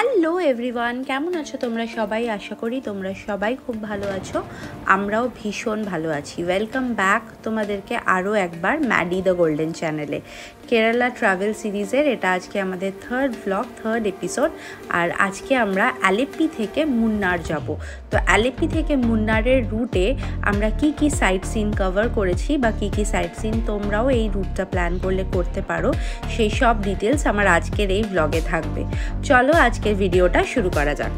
Hello everyone, কেমন আছো তোমরা সবাই? আশা করি তোমরা সবাই খুব ভালো আছো। আমরাও ভীষণ ভালো আছি। ওয়েলকাম ব্যাক তোমাদেরকে আরও একবার ম্যাডি দ্য গোল্ডেন চ্যানেলে। কেরালা ট্রাভেল সিরিজের এটা আজকে আমাদের থার্ড এপিসোড। আর আজকে আমরা আলেপ্পি থেকে মুন্নার যাব। তো আলেপ্পি থেকে মুন্নারের রুটে আমরা কি সাইট সিন কভার করেছি বা কি সাইট সিন তোমরাও এই রুটটা প্ল্যান করলে করতে পারো, সেই সব ডিটেলস আমার আজকের এই ব্লগে থাকবে। চলো আজকের ভিডিওটা শুরু করা যাক।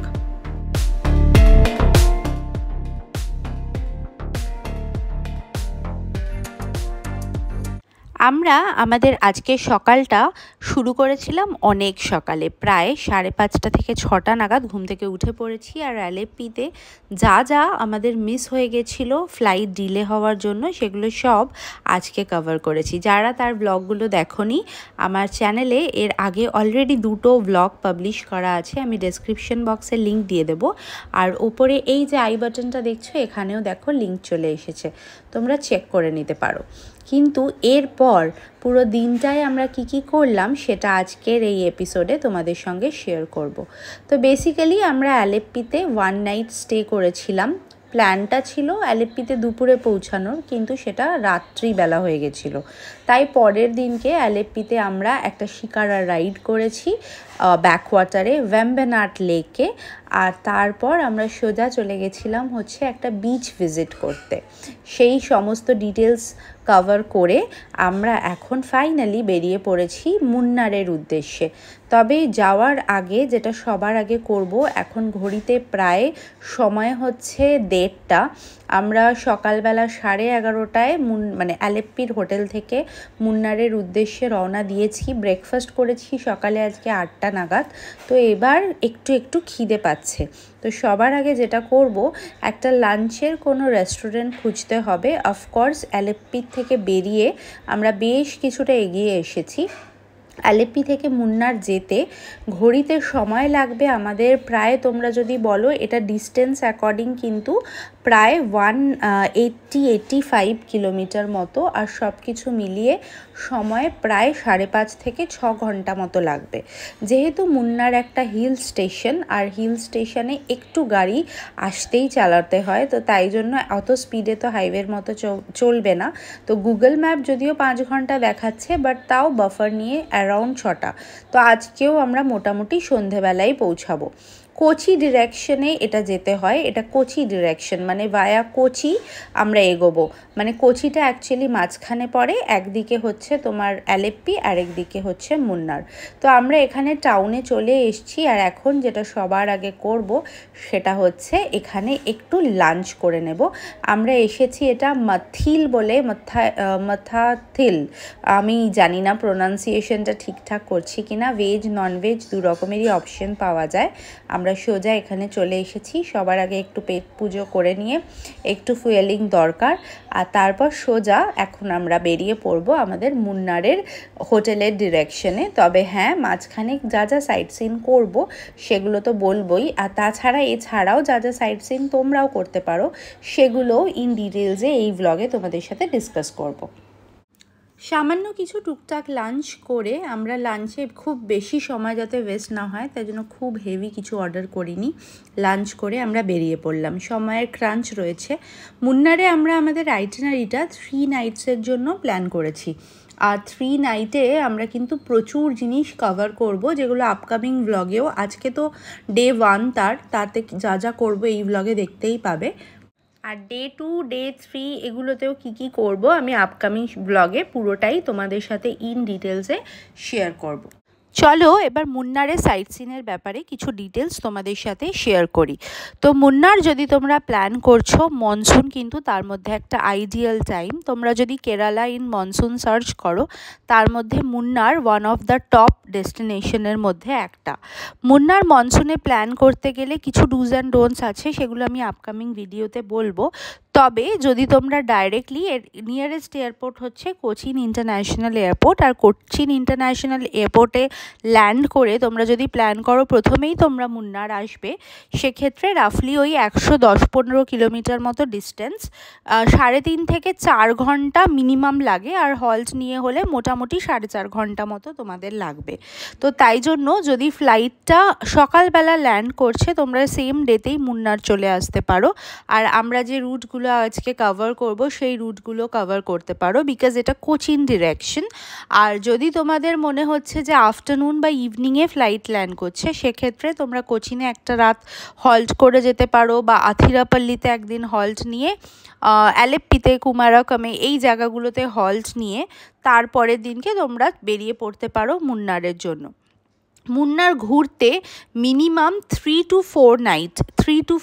আমরা আমাদের আজকের সকালটা শুরু করেছিলাম অনেক সকালে, প্রায় 5:30 থেকে 6টা নাগাদ ঘুম থেকে উঠে পড়েছি। আর আলেপ্পিতে যা আমাদের মিস হয়ে গেছিলো ফ্লাইট ডিলে হওয়ার জন্য সেগুলো সব আজকে কভার করেছি। যারা তার ব্লগগুলো দেখোনি, আমার চ্যানেলে এর আগে অলরেডি 2টো ব্লগ পাবলিশ করা আছে, আমি ডেসক্রিপশন বক্সে লিঙ্ক দিয়ে দেবো। আর ওপরে এই যে আই বাটনটা দেখছো, এখানেও দেখো লিঙ্ক চলে এসেছে, তোমরা চেক করে নিতে পারো। কিন্তু এরপর পুরো দিনটায় আমরা কি করলাম সেটা আজকের এই এপিসোডে তোমাদের সঙ্গে শেয়ার করব। তো বেসিক্যালি আমরা আলেপ্পিতে 1 নাইট স্টে করেছিলাম। প্ল্যানটা ছিল আলেপ্পিতে দুপুরে পৌঁছানোর, কিন্তু সেটা রাত্রিবেলা হয়ে গেছিলো। তাই পরের দিনকে আলেপ্পিতে আমরা একটা শিকারা রাইড করেছি ব্যাকওয়াটারে, ভেম্বেনাট লেকে। আর তারপর আমরা সোজা চলে গেছিলাম হচ্ছে একটা বিচ ভিজিট করতে। সেই সমস্ত ডিটেলস কভার করে আমরা এখন ফাইনালি বেরিয়ে পড়েছি মুন্নারের উদ্দেশ্যে। তবে যাওয়ার আগে যেটা সবার আগে করব, এখন ঘড়িতে প্রায় সময় হচ্ছে 1:30। আমরা সকালবেলা 11:30টায় মানে আলেপ্পির হোটেল থেকে মুন্নারের উদ্দেশ্যে রওনা দিয়েছি। ব্রেকফাস্ট করেছি সকালে আজকে 8টা নাগাদ। তো এবার একটু খিদে পাচ্ছে। তো সবার আগে যেটা করব, একটা লাঞ্চের কোনো রেস্টুরেন্ট খুঁজতে হবে। অফকোর্স আলেপ্পির থেকে বেরিয়ে আমরা বেশ কিছুটা এগিয়ে এসেছি। আলেপ্পি থেকে মুন্নার যেতে ঘড়িতে সময় লাগবে আমাদের প্রায়, তোমরা যদি বলো এটা ডিস্টেন্স অ্যাকর্ডিং, কিন্তু প্রায় 180-85 কিলোমিটার মতো। আর সব কিছু মিলিয়ে সময় প্রায় 5.5 থেকে 6 ঘন্টা মতো লাগবে। যেহেতু মুন্নার একটা হিল স্টেশন, আর হিল স্টেশনে একটু গাড়ি আসতেই চালাতে হয়, তো তাই জন্য অত স্পিডে তো হাইওয়ের মতো চলবে না। তো গুগল ম্যাপ যদিও 5 ঘন্টা দেখাচ্ছে, বাট তাও বাফার নিয়ে অ্যারাউন্ড 6টা। তো আজকেও আমরা মোটামুটি সন্ধেবেলায় পৌঁছাবো। কোচি ডিরেকশনে এটা যেতে হয়, এটা কোচি ডিরেকশন, মানে ভায়া কোচি আমরা এগোবো। মানে কোচিটা অ্যাকচুয়ালি মাঝখানে পড়ে, একদিকে হচ্ছে তোমার আলেপ্পি আর একদিকে হচ্ছে মুন্নার। তো আমরা এখানে টাউনে চলে এসেছি। আর এখন যেটা সবার আগে করব সেটা হচ্ছে এখানে একটু লাঞ্চ করে নেব। আমরা এসেছি, এটা মাথিল বলে, মাথাথিল, আমি জানি না প্রোনাউন্সিয়েশনটা ঠিকঠাক করছি কিনা। ভেজ ননভেজ 2 রকমেরই অপশন পাওয়া যায়। আমরা সোজা এখানে চলে এসেছি। সবার আগে একটু পেট পুজো করে নিয়ে একটু ফুয়েলিং দরকার, আর তারপর সোজা এখন আমরা বেরিয়ে পড়ব আমাদের মুন্নারের হোটেলের ডিরেকশনে। তবে হ্যাঁ, মাঝখানে যা সাইট সিন করব সেগুলো তো বলবোই। আর এছাড়াও যা সাইট সিন তোমরাও করতে পারো, সেগুলোও ইন ডিটেলসে এই ব্লগে তোমাদের সাথে ডিসকাস করব। সামান্য কিছু টুকটাক লাঞ্চ করে, আমরা লাঞ্চে খুব বেশি সময় যাতে ওয়েস্ট না হয় তাই জন্য খুব হেভি কিছু অর্ডার করিনি। লাঞ্চ করে আমরা বেরিয়ে পড়লাম, সময়ের ক্রাঞ্চ রয়েছে। মুন্নারে আমরা আমাদের আইটিনারিটা 3 নাইটসের জন্য প্ল্যান করেছি। আর 3 নাইটে আমরা কিন্তু প্রচুর জিনিস কভার করব, যেগুলো আপকামিং ব্লগেও, আজকে তো ডে 1 তাতে যা করব এই ব্লগে দেখতেই পাবে। আর ডে 2, ডে 3 এগুলোতেও কি করব আমি আপকামিং ব্লগে পুরোটাই তোমাদের সাথে ইন ডিটেলসে শেয়ার করব। চলো এবার মুন্নারের সাইট সিনের ব্যাপারে কিছু ডিটেলস তোমাদের সাথে শেয়ার করি। তো মুন্নার যদি তোমরা প্ল্যান করছো, মনসুন কিন্তু তার মধ্যে একটা আইডিয়াল টাইম। তোমরা যদি কেরালা ইন মনসুন সার্চ করো, তার মধ্যে মুন্নার ওয়ান অফ দ্য টপ ডেস্টিনেশনের মধ্যে একটা। মুন্নার মনসুনে প্ল্যান করতে গেলে কিছু ডুজ অ্যান্ড ডোন্টস আছে, সেগুলো আমি আপকামিং ভিডিওতে বলবো। তবে যদি তোমরা ডাইরেক্টলি নিয়ারেস্ট এয়ারপোর্ট হচ্ছে কোচিন ইন্টারন্যাশনাল এয়ারপোর্ট, আর কোচিন ইন্টারন্যাশনাল এয়ারপোর্টে ল্যান্ড করে তোমরা যদি প্ল্যান করো প্রথমেই তোমরা মুন্নার আসবে, সেক্ষেত্রে রাফলি ওই 110-15 কিলোমিটার মতো ডিস্টেন্স, 3.5 থেকে 4 ঘন্টা মিনিমাম লাগে, আর হল্ট নিয়ে হলে মোটামুটি 4.5 ঘন্টা মতো তোমাদের লাগবে। তো তাই জন্য যদি ফ্লাইটটা সকালবেলা ল্যান্ড করছে তোমরা সেম ডেতেই মুন্নার চলে আসতে পারো, আর আমরা যে রুটগুলো আজকে কভার করব সেই রুটগুলো কভার করতে পারো, বিকজ এটা কোচিন ডিরেকশন। আর যদি তোমাদের মনে হচ্ছে যে আফটারনুন বা ইভিনিংয়ে ফ্লাইট ল্যান্ড করছে, সেক্ষেত্রে তোমরা কোচিনে একটা রাত হল্ট করে যেতে পারো, বা আথিরাপল্লিতে একদিন হল্ট নিয়ে অ্যালেপ্পিতে, কুমারাকামে এই জায়গাগুলোতে হল্ট নিয়ে তারপরের দিনকে তোমরা বেরিয়ে পড়তে পারো মুন্নারের জন্য। মুন্নার ঘুরতে মিনিমাম 3 to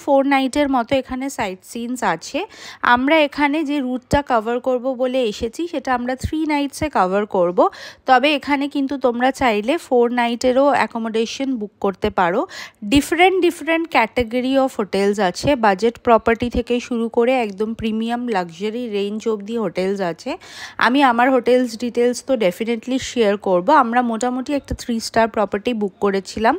4 নাইটের মতো এখানে সাইট সিনস আছে। আমরা এখানে যে রুটটা কভার করব বলে এসেছি সেটা আমরা 3 নাইটসে কভার করব, তবে এখানে কিন্তু তোমরা চাইলে 4 নাইটেরও অ্যাকোমোডেশন বুক করতে পারো। ডিফারেন্ট ক্যাটাগরি অফ হোটেলস আছে, বাজেট প্রপার্টি থেকে শুরু করে একদম প্রিমিয়াম লাক্সারি রেঞ্জ অবধি হোটেলস আছে। আমি আমার হোটেলস ডিটেলস তো ডেফিনেটলি শেয়ার করব। আমরা মোটামুটি একটা 3 স্টার প্রপার্টি বুক করেছিলাম।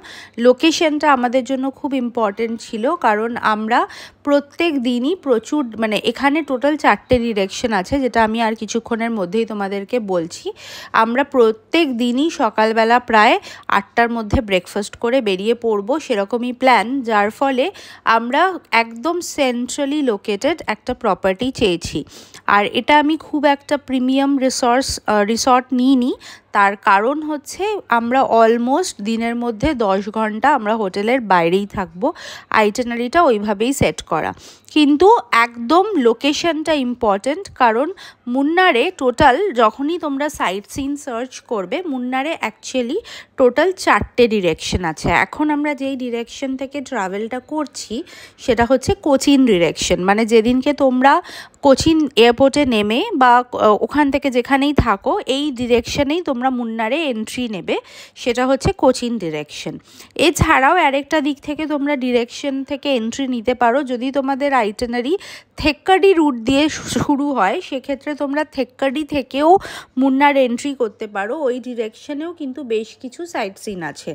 লোকেশনটা আমাদের জন্য খুব ইম্পর্টেন্ট ছিল, কারণ আমরা প্রত্যেক দিনই প্রচুর, মানে এখানে টোটাল 4টে ডিরেকশন আছে, যেটা আমি আর কিছুক্ষণের মধ্যেই তোমাদেরকে বলছি। আমরা প্রত্যেক দিনই সকালবেলা প্রায় 8টার মধ্যে ব্রেকফাস্ট করে বেরিয়ে পড়বো, সেরকমই প্ল্যান, যার ফলে আমরা একদম সেন্ট্রালি লোকেটেড একটা প্রপার্টি চেয়েছি। আর এটা আমি খুব একটা প্রিমিয়াম রিসর্ট নিইনি, তার কারণ হচ্ছে আমরা অলমোস্ট দিনের মধ্যে 10 ঘন্টা আমরা হোটেলের বাইরেই থাকবো, আইটিনারিটা ওইভাবেই সেট করা। কিন্তু একদম লোকেশনটা ইম্পর্ট্যান্ট, কারণ মুন্নারে টোটাল যখনই তোমরা সাইট সিন সার্চ করবে, মুন্নারে অ্যাকচুয়ালি টোটাল 4টে ডিরেকশন আছে। এখন আমরা যেই ডিরেকশন থেকে ট্রাভেলটা করছি সেটা হচ্ছে কোচিন ডিরেকশন, মানে যেদিনকে তোমরা কোচিন এয়ারপোর্টে নেমে বা ওখান থেকে যেখানেই থাকো এই ডিরেকশনেই তোমরা মুন্নারে এন্ট্রি নেবে, সেটা হচ্ছে কোচিন ডিরেকশন। এছাড়াও আরেকটা দিক থেকে তোমরা ডিরেকশন থেকে এন্ট্রি নিতে পারো, যদি তোমাদের আইটিনারি থেক্কাডি রুট দিয়ে শুরু হয় সেক্ষেত্রে তোমরা থেক্কাডি থেকেও মুন্নার এন্ট্রি করতে পারো, ওই ডিরেকশনেও কিন্তু বেশ কিছু সাইট সিন আছে।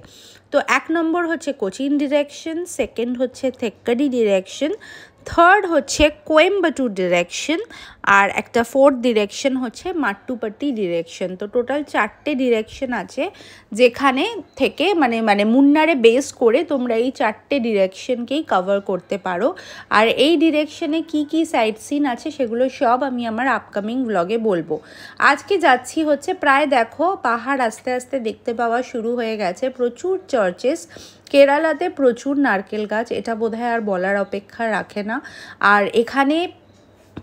তো 1 নম্বর হচ্ছে কোচিন ডিরেকশন, সেকেন্ড হচ্ছে থেক্কাডি ডিরেকশন, থার্ড হচ্ছে কোয়েম্বাটুর ডিরেকশন, আর একটা 4th ডিরেকশন হচ্ছে মাট্টুপাট্টি ডিরেকশন। তো টোটাল 4টে ডিরেকশন আছে, যেখানে থেকে মানে মুন্নারে বেস করে তোমরা এই 4টে ডিরেকশনকেই কভার করতে পারো। আর এই ডিরেকশনে কি কি সাইট সিন আছে সেগুলো সব আমি আমার আপকামিং ব্লগে বলবো। আজকে যাচ্ছি হচ্ছে প্রায় দেখো পাহাড় আস্তে আস্তে দেখতে পাওয়া শুরু হয়ে গেছে, প্রচুর চার্চেস, কেরালাতে প্রচুর নারকেল গাছ, এটা বোধহয় আর বলার অপেক্ষা রাখে না। আর এখানে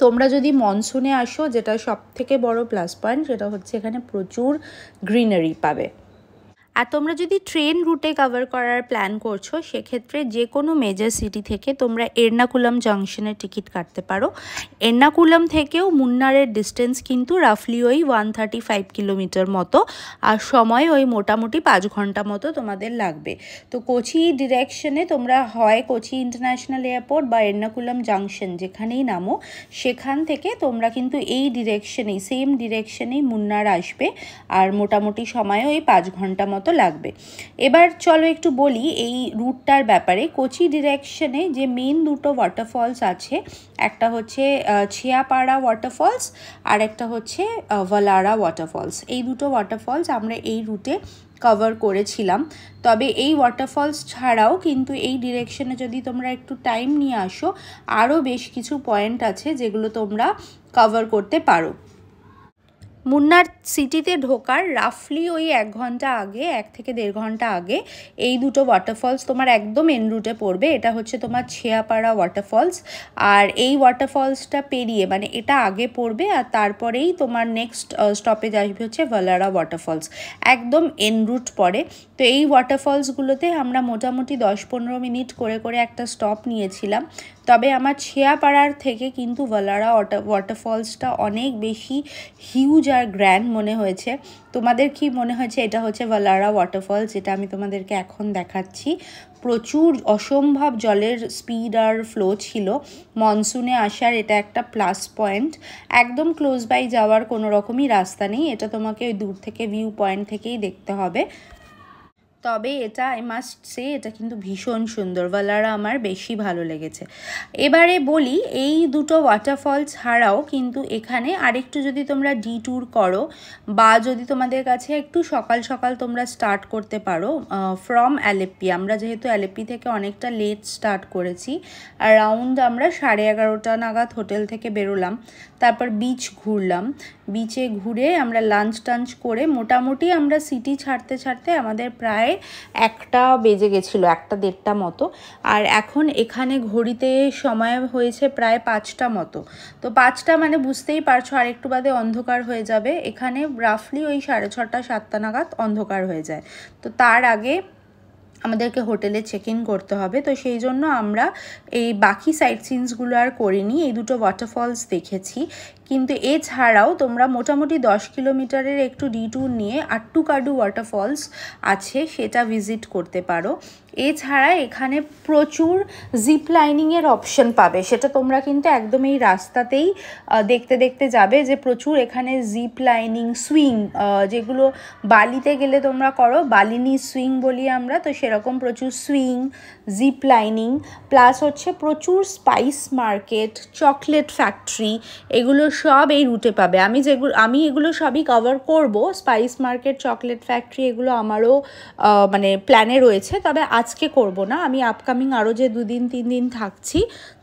তোমরা যদি মনসুনে আসো, যেটা সব থেকে বড় প্লাস পয়েন্ট, সেটা হচ্ছে এখানে প্রচুর গ্রিনারি পাবে। আর তোমরা যদি ট্রেন রুটে কভার করার প্ল্যান করছো সেক্ষেত্রে যে কোনো মেজর সিটি থেকে তোমরা এর্নাকুলাম জাংশনের টিকিট কাটতে পারো। এর্নাকুলাম থেকেও মুন্নারের ডিস্টেন্স কিন্তু রাফলি ওই 135 কিলোমিটার মতো, আর সময় ওই মোটামুটি 5 ঘন্টা মতো তোমাদের লাগবে। তো কোচি ডিরেকশনে তোমরা হয় কোচি ইন্টারন্যাশনাল এয়ারপোর্ট বা এর্নাকুলাম জাংশন যেখানেই নামো, সেখান থেকে তোমরা কিন্তু এই ডিরেকশনেই, সেম ডিরেকশনেই মুন্নার আসবে, আর মোটামুটি সময় ওই 5 ঘন্টা মতো লাগবে। এবার চলো একটু বলি এই রুটটার ব্যাপারে। কোচি ডিরেকশনে যে মেন দুটো ওয়াটারফলস আছে, একটা হচ্ছে ছিয়াপাড়া ওয়াটারফলস আর একটা হচ্ছে ভালারা ওয়াটারফলস। এই দুটো ওয়াটারফলস আমরা এই রুটে কভার করেছিলাম। তবে এই ওয়াটারফলস ছাড়াও কিন্তু এই ডিরেকশনে যদি তোমরা একটু টাইম নিয়ে আসো, আরও বেশ কিছু পয়েন্ট আছে যেগুলো তোমরা কভার করতে পারো। মুন্নার সিটিতে ঢোকার রাফলি ওই 1 ঘন্টা আগে, 1 থেকে 1.5 ঘন্টা আগে এই দুটো ওয়াটারফলস তোমার একদম এন রুটে পড়বে। এটা হচ্ছে তোমার ছিয়াপাড়া ওয়াটারফলস, আর এই ওয়াটারফলসটা পেরিয়ে মানে এটা আগে পড়বে, আর তারপরেই তোমার নেক্সট স্টপেজ আসবে হচ্ছে ভালারা ওয়াটারফলস, একদম এন রুট পড়ে। তো এই ওয়াটারফলসগুলোতে আমরা মোটামুটি 10-15 মিনিট করে একটা স্টপ নিয়েছিলাম। তবে আমার ছিয়াপাড়ার থেকে কিন্তু ভালারা ওয়াটারফলসটা অনেক বেশি হিউজ আর গ্র্যান্ড মনে হয়েছে। তোমাদের কি মনে হয়েছে? এটা হচ্ছে ভালারা ওয়াটারফলস, যেটা আমি তোমাদেরকে এখন দেখাচ্ছি। প্রচুর অসম্ভব জলের স্পিড আর ফ্লো ছিল। মনসুনে আসার এটা একটা প্লাস পয়েন্ট। একদম ক্লোজ বাই যাওয়ার কোনো রকমই রাস্তা নেই, এটা তোমাকে ওই দূর থেকে ভিউ পয়েন্ট থেকেই দেখতে হবে। তবে এটা আই মাস্ট সে এটা কিন্তু ভীষণ সুন্দর, ভালারা আমার বেশি ভালো লেগেছে। এবারে বলি, এই দুটো ওয়াটারফল ছাড়াও কিন্তু এখানে আরেকটু যদি তোমরা ডিট্যুর করো বা যদি তোমাদের কাছে একটু সকাল সকাল তোমরা স্টার্ট করতে পারো ফ্রম অ্যালেপ্পি। আমরা যেহেতু অ্যালেপ্পি থেকে অনেকটা লেট স্টার্ট করেছি, অ্যারাউন্ড আমরা 11:30 নাগাদ হোটেল থেকে বেরোলাম, তারপর বিচ ঘুরলাম। বিচে ঘুরে আমরা লাঞ্চ টাঞ্চ করে মোটামুটি আমরা সিটি ছাড়তে ছাড়তে আমাদের প্রায় 1টা বেজে গেছিলো, 1-1:30 মতো। আর এখন এখানে ঘড়িতে সময় হয়েছে প্রায় 5টা মতো। তো 5টা মানে বুঝতেই পারছো আর একটু বাদে অন্ধকার হয়ে যাবে। এখানে রাফলি ওই 6:30-7টা নাগাদ অন্ধকার হয়ে যায়। তো তার আগে আমাদেরকে হোটেলে চেক ইন করতে হবে। তো সেই জন্য আমরা এই বাকি সাইট সিনসগুলো আর করিনি, এই দুটো ওয়াটারফলস দেখেছি। কিন্তু এছাড়াও তোমরা মোটামুটি 10 কিলোমিটারের একটু ডিট্যুর নিয়ে আট্টুকাডু ওয়াটারফলস আছে, সেটা ভিজিট করতে পারো। এছাড়া এখানে প্রচুর জিপ লাইনিংয়ের অপশন পাবে, সেটা তোমরা কিন্তু একদম এই রাস্তাতেই দেখতে দেখতে যাবে যে প্রচুর এখানে জিপ লাইনিং, সুইং, যেগুলো বালিতে গেলে তোমরা করো, বালিনি সুইং বলি আমরা, তো সেরকম প্রচুর সুইং, জিপ লাইনিং, প্লাস হচ্ছে প্রচুর স্পাইস মার্কেট, চকলেট ফ্যাক্টরি, এগুলো সব এই রুটে পাবে। আমি এগুলো সবই কভার করব। স্পাইস মার্কেট, চকলেট ফ্যাক্টরি এগুলো আমারও মানে প্ল্যানে রয়েছে, তবে আজকে করব না। আমি আপকামিং আরও যে 2-3 দিন থাকছি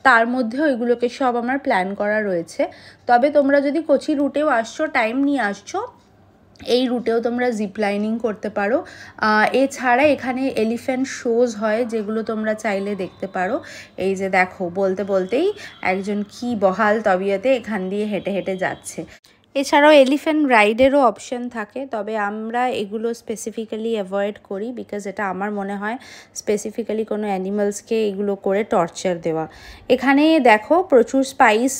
তার মধ্যেও এগুলোকে সব আমার প্ল্যান করা রয়েছে। তবে তোমরা যদি কোচি রুটেও আসছো, টাইম নিয়ে আসছো, এই রুটেও তোমরা জিপ লাইনিং করতে পারো। এছাড়া এখানে এলিফ্যান্ট শোজ হয়, যেগুলো তোমরা চাইলে দেখতে পারো। এই যে দেখো, বলতে বলতেই একজন কি বহাল তবিয়তে এখান দিয়ে হেঁটে হেঁটে যাচ্ছে। এছাড়াও এলিফ্যান্ট রাইডেরও অপশন থাকে, তবে আমরা এগুলো স্পেসিফিক্যালি অ্যাভয়েড করি, বিকজ এটা আমার মনে হয় স্পেসিফিক্যালি কোনো অ্যানিমালসকে এগুলো করে টর্চার দেওয়া। এখানে দেখো প্রচুর স্পাইস,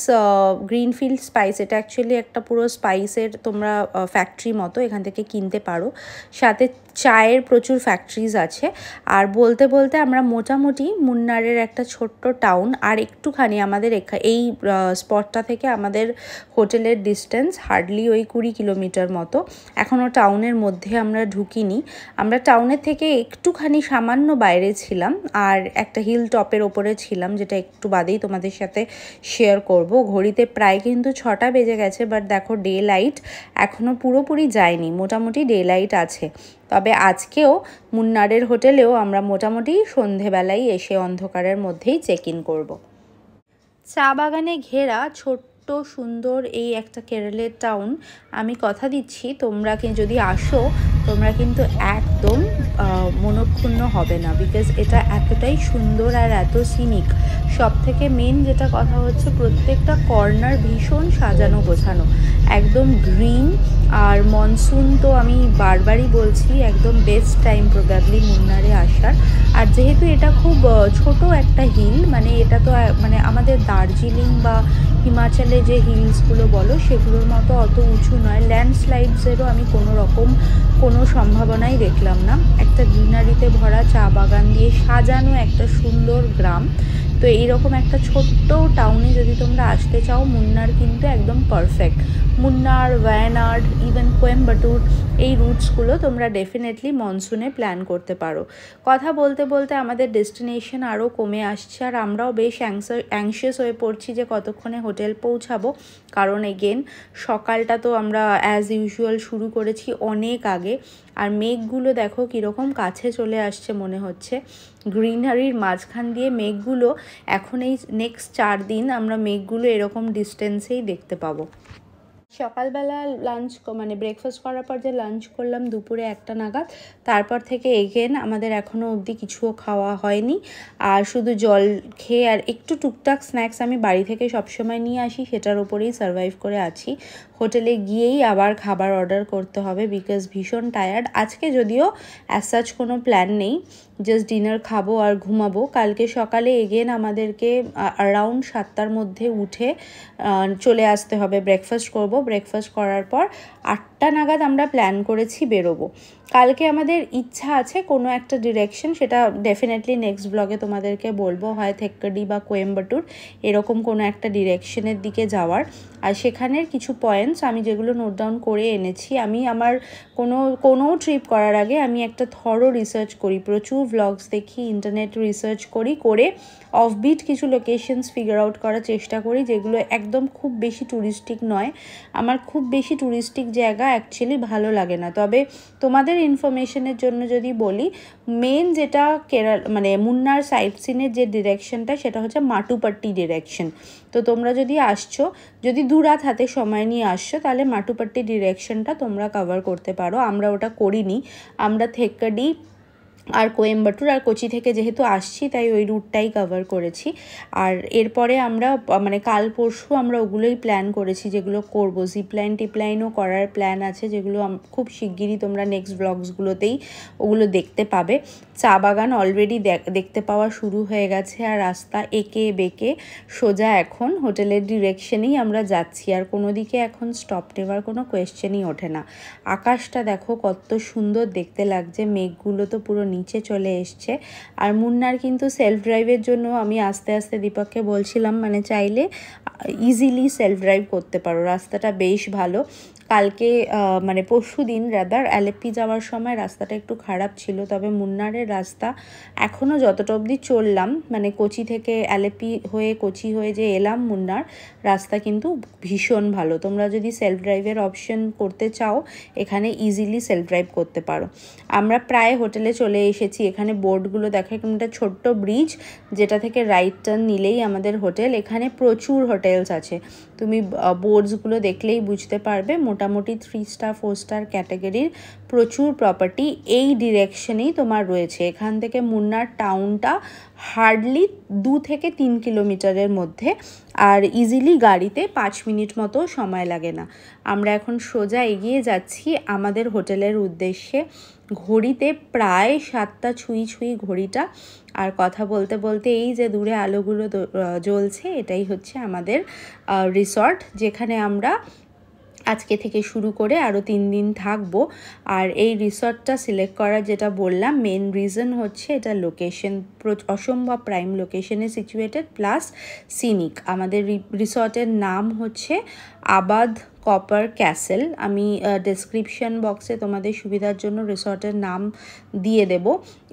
গ্রিনফিল্ড স্পাইস, এটা অ্যাকচুয়ালি একটা পুরো স্পাইসের তোমরা ফ্যাক্টরি মতো, এখান থেকে কিনতে পারো। সাথে চায়ের প্রচুর ফ্যাক্টরিজ আছে। আর বলতে বলতে আমরা মোটামুটি মুন্নারের একটা ছোট্ট টাউন, আর একটুখানি আমাদের এই স্পটটা থেকে আমাদের হোটেলের ডিস্টেন্স হার্ডলি ওই 20 কিলোমিটার মতো। এখনও টাউনের মধ্যে আমরা ঢুকিনি, আমরা টাউনের থেকে একটুখানি সামান্য বাইরে ছিলাম আর একটা হিল টপের ওপরে ছিলাম, যেটা একটু বাদেই তোমাদের সাথে শেয়ার করব। ঘড়িতে প্রায় কিন্তু 6টা বেজে গেছে, বাট দেখো ডে লাইট এখনও পুরোপুরি যায়নি, মোটামুটি ডে লাইট আছে। তবে আজকেও মুন্নারের হোটেলেও আমরা মোটামুটি সন্ধেবেলায় এসে অন্ধকারের মধ্যেই চেক ইন করব। চা বাগানে ঘেরা ছোট্ট সুন্দর এই একটা কেরলের টাউন। আমি কথা দিচ্ছি তোমরা যদি আসো, তোমরা কিন্তু একদম মনক্ষুণ্ণ হবে না, বিকজ এটা এতটাই সুন্দর আর এত সিনিক। সব থেকে মেন যেটা কথা হচ্ছে, প্রত্যেকটা কর্নার ভীষণ সাজানো গোছানো, একদম গ্রিন। আর মনসুন তো আমি বারবারই বলছি, একদম বেস্ট টাইম প্রবাবলি মুন্নারে আসার। আর যেহেতু এটা খুব ছোট একটা হিল, মানে এটা তো মানে আমাদের দার্জিলিং বা হিমাচলে যে হিলসগুলো বলো সেগুলোর মতো অত উঁচু নয়, ল্যান্ডস্লাইডসেরও আমি কোনো সম্ভাবনাই দেখলাম না। একটা গ্রিনারিতে ভরা চা বাগান দিয়ে সাজানো একটা সুন্দর গ্রাম। তো এইরকম একটা ছোট্ট টাউনে যদি তোমরা আসতে চাও, মুন্নার কিন্তু একদম পারফেক্ট। মুন্নার, ওয়ায়ানাড, ইভেন কোয়েম্বাটুর, এই রুটসগুলো তোমরা ডেফিনেটলি মনসুনে প্ল্যান করতে পারো। কথা বলতে বলতে আমাদের ডেস্টিনেশন আরও কমে আসছে, আর আমরাও বেশ অ্যাংশিয়াস হয়ে পড়ছি যে কতক্ষণে হোটেল পৌঁছাবো। কারণ এগেন সকালটা তো আমরা অ্যাজ ইউজুয়াল শুরু করেছি অনেক আগে, আর মেঘগুলো দেখো কীরকম কাছে চলে আসছে মনে হচ্ছে। গ্রিনারির মাঝখান দিয়ে মেঘগুলো, এখন এই নেক্সট 4 দিন আমরা মেঘগুলো এরকম ডিস্টেন্সেই দেখতে পাবো। সকালবেলা লাঞ্চ মানে ব্রেকফাস্ট করার পর যে লাঞ্চ করলাম দুপুরে 1টা নাগাদ, তারপর থেকে এগেন আমাদের এখনও অবধি কিছুও খাওয়া হয়নি। আর শুধু জল খেয়ে আর একটু টুকটাক স্ন্যাক্স আমি বাড়ি থেকে সবসময় নিয়ে আসি, সেটার উপরেই সার্ভাইভ করে আছি। হোটেলে গিয়েই আবার খাবার অর্ডার করতে হবে বিকজ ভীষণ টায়ার্ড। আজকে যদিও অ্যাজ সাচ কোনো প্ল্যান নেই, জাস্ট ডিনার খাবো আর ঘুমাবো। কালকে সকালে এগেন আমাদেরকে অ্যারাউন্ড 7টার মধ্যে উঠে চলে আসতে হবে, ব্রেকফাস্ট করব। ব্রেকফাস্ট করার পর 8টা নাগাদ আমরা প্ল্যান করেছি বেরোবো। কালকে আমাদের ইচ্ছা আছে কোনো একটা ডিরেকশন, সেটা ডেফিনেটলি নেক্সট ব্লগে তোমাদেরকে বলবো, হয় থেক্কেডি বা কোয়েম্বাটুর এরকম কোনো একটা ডিরেকশনের দিকে যাওয়ার। আর সেখানের কিছু পয়েন্টস আমি যেগুলো নোট ডাউন করে এনেছি, আমি আমার কোনো ট্রিপ করার আগে আমি একটা থরো রিসার্চ করি, প্রচুর ভ্লগস দেখি, ইন্টারনেট রিসার্চ করে অফবিট কিছু লোকেশনস ফিগার আউট করার চেষ্টা করি যেগুলো একদম খুব বেশি ট্যুরিস্টিক নয়। আমার খুব বেশি ট্যুরিস্টিক জায়গা অ্যাকচুয়ালি ভালো লাগে না। তবে তোমাদের ইনফরমেশনের জন্য যদি বলি, মেন যেটা মানে মুন্নার সাইট সিনের যে ডিরেকশনটা সেটা হচ্ছে মাটুপাট্টি ডিরেকশন। তো তোমরা যদি আসছো, যদি দুরাত হাতে সময় নিয়ে আসছো, তাহলে মাটুপাট্টি ডিরেকশনটা তোমরা কভার করতে পারো। আমরা ওটা করিনি, আমরা থেক্কেডি আর কোয়েম্বাটুর আর কোচি থেকে যেহেতু আসছি তাই ওই রুটটাই কভার করেছি। আর এরপরে আমরা মানে কাল পরশু আমরা ওগুলোই প্ল্যান করেছি যেগুলো করব। জিপলাইন টিপলাইনও করার প্ল্যান আছে, যেগুলো খুব শিগগিরই তোমরা নেক্সট ব্লগসগুলোতেই ওগুলো দেখতে পাবে। চা বাগান অলরেডি দেখতে পাওয়া শুরু হয়ে গেছে, আর রাস্তা এঁকে বেঁকে সোজা এখন হোটেলের ডিরেকশনেই আমরা যাচ্ছি। আর কোনো দিকে এখন স্টপ নেওয়ার কোনো কোয়েশ্চেনই ওঠে না। আকাশটা দেখো কত সুন্দর দেখতে লাগছে, মেঘগুলো তো পুরো নিচে চলে এসছে। আর মুন্নার কিন্তু সেলফ ড্রাইভের জন্য আমি আস্তে আস্তে দীপককে বলছিলাম, মানে চাইলে ইজিলি সেলফ ড্রাইভ করতে পারো, রাস্তাটা বেশ ভালো। কালকে মানে পরশু দিন রাদার অ্যালেপি যাওয়ার সময় রাস্তাটা একটু খারাপ ছিল, তবে মুন্নারের রাস্তা এখনও যতটা অবধি চললাম, মানে কোচি থেকে অ্যালেপি হয়ে কোচি হয়ে যে এলাম মুন্নার, রাস্তা কিন্তু ভীষণ ভালো। তোমরা যদি সেলফ ড্রাইভের অপশন করতে চাও এখানে ইজিলি সেলফ ড্রাইভ করতে পারো। আমরা প্রায় হোটেলে চলে এসেছি। এখানে বোর্ডগুলো দেখো, এখানে একটা ছোট্ট ব্রিজ যেটা থেকে রাইট টার্ন নিলেই আমাদের হোটেল। এখানে প্রচুর হোটেলস আছে, তুমি বোর্ডসগুলো দেখলেই বুঝতে পারবে। মোটামুটি 3 স্টার 4 স্টার ক্যাটাগরির প্রচুর প্রপার্টি এই ডিরেকশনেই তোমার রয়েছে। এখান থেকে মুন্নার টাউনটা হার্ডলি 2 থেকে 3 কিলোমিটারের মধ্যে, আর ইজিলি গাড়িতে 5 মিনিট মতো সময় লাগে না। আমরা এখন সোজা এগিয়ে যাচ্ছি আমাদের হোটেলের উদ্দেশ্যে। ঘড়িতে প্রায় 7টা ছুঁই ঘড়িটা, আর কথা বলতে বলতে এই যে দূরে আলোগুলো জ্বলছে, এটাই হচ্ছে আমাদের রিসর্ট, যেখানে আমরা আজকে থেকে শুরু করে আরও 3 দিন থাকবো। আর এই রিসর্টটা সিলেক্ট করার যেটা বললাম মেন রিজন হচ্ছে এটা লোকেশন, অসম্ভব প্রাইম লোকেশনে সিচুয়েটেড, প্লাস সিনিক। আমাদের রিসর্টের নাম হচ্ছে আবাদ কপার ক্যাসেল। আমি ডেসক্রিপশন বক্সে তোমাদের সুবিধার জন্য রিসর্টের নাম দিয়ে দেব।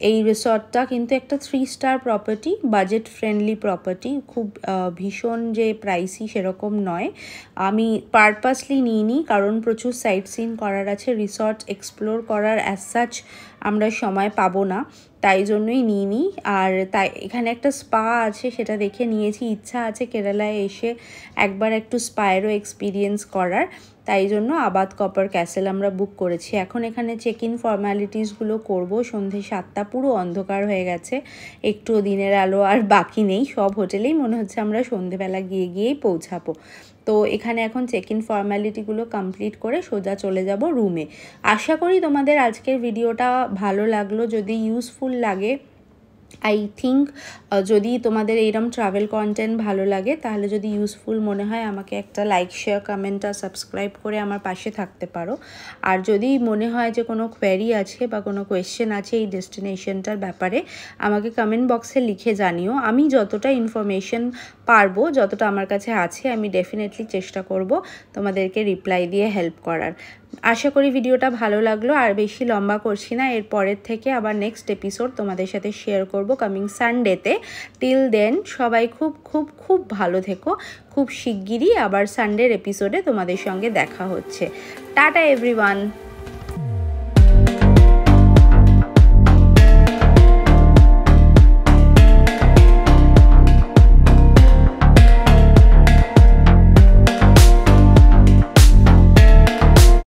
এই রিসর্টটা কিন্তু একটা 3 star property, budget friendly property, খুব ভীষণ যে প্রাইসি সেরকম নয়। আমি পারপাসলি নিইনি কারণ প্রচুর সাইট সিন করার আছে, রিসর্ট এক্সপ্লোর করার অ্যাজ সাচ আমরা সময় পাবো না, তাই জন্যই নিইনি। আর তাই এখানে একটা স্পা আছে, সেটা দেখে নিয়েছি। ইচ্ছা আছে কেরালায় এসে একবার একটু স্পায়েরও এক্সপিরিয়েন্স করার, তাই জন্য আবাদ কপার ক্যাসেল আমরা বুক করেছি। এখন এখানে চেক ইন ফর্ম্যালিটিসগুলো করব। সন্ধে 7টা, পুরো অন্ধকার হয়ে গেছে, একটুও দিনের আলো আর বাকি নেই। সব হোটেলেই মনে হচ্ছে আমরা সন্ধেবেলা গিয়েই পৌঁছাবো। তো এখানে এখন চেক ইন ফর্ম্যালিটিগুলো কমপ্লিট করে সোজা চলে যাব রুমে। আশা করি তোমাদের আজকের ভিডিওটা ভালো লাগলো। যদি ইউজফুল লাগে, আই থিঙ্ক যদি তোমাদের এইরকম ট্রাভেল কন্টেন্ট ভালো লাগে, তাহলে যদি ইউজফুল মনে হয় আমাকে একটা লাইক শেয়ার কমেন্ট আর সাবস্ক্রাইব করে আমার পাশে থাকতে পারো। আর যদি মনে হয় যে কোনো কোয়েরি আছে বা কোনো কোয়েশ্চেন আছে এই ডেস্টিনেশনটার ব্যাপারে, আমাকে কমেন্ট বক্সে লিখে জানিও। আমি যতটা ইনফরমেশন পারবো, যতটা আমার কাছে আছে, আমি ডেফিনেটলি চেষ্টা করব তোমাদেরকে রিপ্লাই দিয়ে হেল্প করার। আশা করি ভিডিওটা ভালো লাগলো, আর বেশি লম্বা করছি না। এর পরের থেকে আবার নেক্সট এপিসোড তোমাদের সাথে শেয়ার করব কামিং সানডেতে। টিল দেন সবাই খুব খুব খুব ভালো থেকো। খুব শিগগিরই আবার সানডের এপিসোডে তোমাদের সঙ্গে দেখা হচ্ছে। Tata everyone.